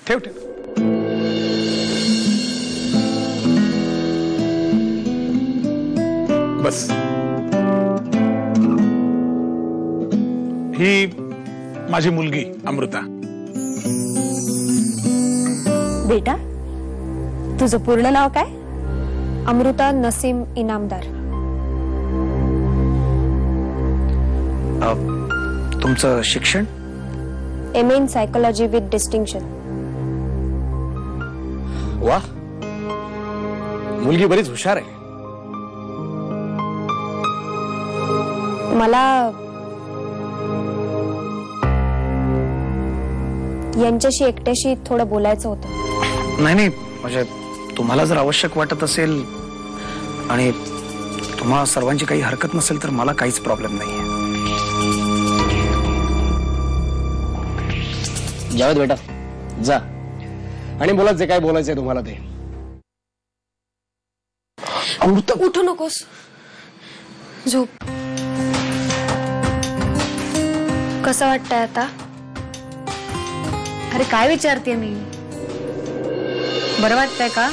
ठेव ठेव. बस. ही माझी मुलगी अमृता. बेटा, तुझं पूर्ण नाव काय? अमृता नसीम इनामदार. तुमचं शिक्षण? MA in psychology with distinction. वा, मुलगी बरीच हुशार आहे. मला यांच्याशी एकट्याशी थोडं बोलायचं होतं. नाही, म्हणजे तुम्हाला जर आवश्यक वाटत असेल आणि तुम्हा सर्वांची काही हरकत नसेल तर मला काहीच प्रॉब्लेम नाहीये. जावेद बेटा, जा आणि बोला जे काय बोलायचंय तुम्हाला ते. अमृता, उठू नकोस, झोप. कसं वाटतंय आता? अरे काय विचारते मी? बरं वाटतंय का?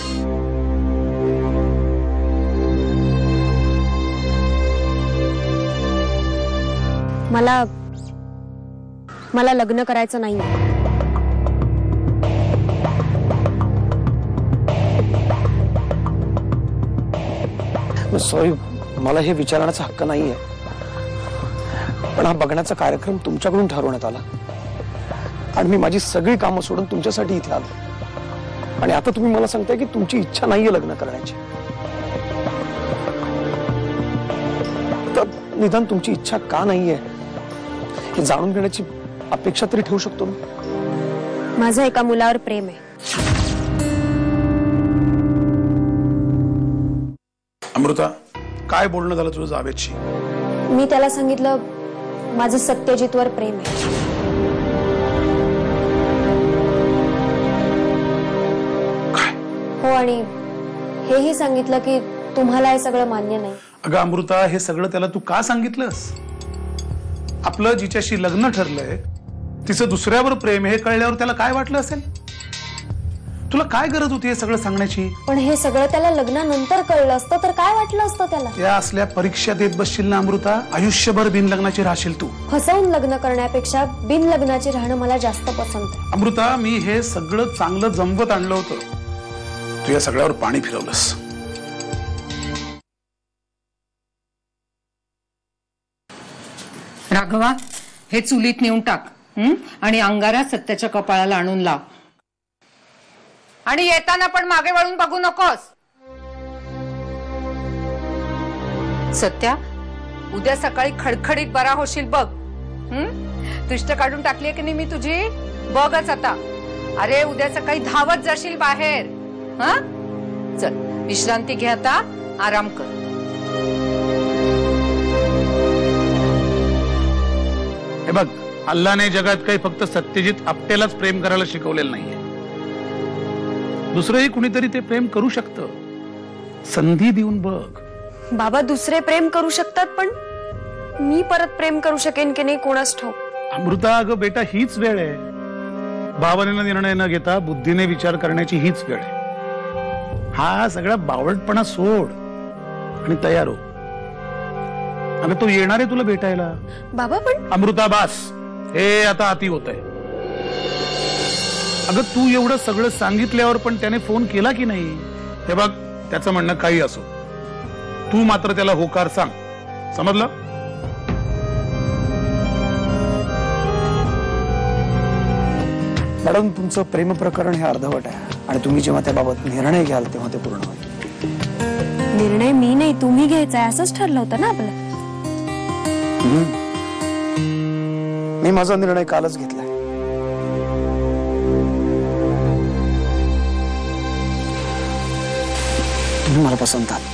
मला लग्न करायचं नाही. सॉरी, मला हे विचारण्याचा हक्क नाहीये, पण हा बघण्याचा कार्यक्रम तुमच्याकडून ठरवण्यात आला आणि मी माझी सगळी कामं सोडून तुमच्यासाठी इथे आलो. आणि आता तुम्ही मला सांगताय की तुमची इच्छा नाहीये लग्न करण्याची. तर निदान तुमची इच्छा का नाहीये हे जाणून घेण्याची अपेक्षा तरी ठेवू शकतो मी. माझं एका मुलावर प्रेम आहे. अमृता, काय बोलणं झालं तुझं जावेदशी? मी त्याला सांगितलं माझं सत्यजितवर प्रेम आहे. हो, आणि हेही सांगितलं की तुम्हाला हे सगळं मान्य नाही. अगं अमृता, हे सगळं त्याला तू का सांगितलंस? आपलं जिच्याशी लग्न ठरलंय तिचं दुसऱ्यावर प्रेम हे कळल्यावर त्याला काय वाटलं असेल? तुला काय गरज होती हे सगळं सांगण्याची? पण हे सगळं त्याला लग्नानंतर कळलं असतं तर काय वाटलं असतं त्याला? या असल्या परीक्षा देत बसशील ना अमृता, आयुष्यभर बिन लग्नाची राहशील तू. फसवून लग्न करण्यापेक्षा बिन लग्नाची राहणं मला जास्त पसंत आहे. अमृता, मी हे सगळं चांगलं जमवत आणलं होतं, तू या सगळ्यावर पाणी फिरवलंस. राघवा, हे चुलीत नेऊन टाक आणि अंगारा सत्याच्या कपाळाला आणून लाव. आणि येताना पण मागे वळून बघू नकोस. सत्या, उद्या सकाळी खडखडीत बरा होशील बघ. दृष्ट काढून टाकलीये की नाही मी तुझी? बघच आता. अरे उद्या सकाळी धावत जाशील बाहेर. हा, चल विश्रांती घे आता, आराम कर. हे बघ, अल्लाने जगात काही फक्त सत्यजित आपटेलाच प्रेम करायला शिकवलेलं नाहीये. दुसरंही कुणीतरी ते प्रेम करू शकतं. संधी देऊन बघ. बाबा, दुसरे प्रेम करू शकतात पण मी परत प्रेम करू शकेन की नाही कोणास ठाऊक. अमृता, अगं बेटा, हीच वेळ आहे. भावनेनं निर्णय न घेता बुद्धीने विचार करण्याची हीच वेळ आहे. हा सगळा बावळटपणा सोड आणि तयार हो. अगं तो येणार आहे तुला भेटायला. बाबा पण अमृता, बास, हे आता अति होत आहे. अगं तू एवढं सगळं सांगितल्यावर पण त्याने फोन केला की नाही? हे बघ, त्याचं म्हणणं काही असो, तू मात्र त्याला होकार सांग, समजलं? मॅडम, तुमचं प्रेम प्रकरण हे अर्धवट आहे आणि तुम्ही जेव्हा त्याबाबत निर्णय घ्याल तेव्हा ते पूर्ण होईल. निर्णय मी नाही, तुम्ही घ्यायचा आहे असंच ठरलं होतं ना आपलं. मी माझा निर्णय कालच घेतलाय. तुम्ही मला पसंत आहात.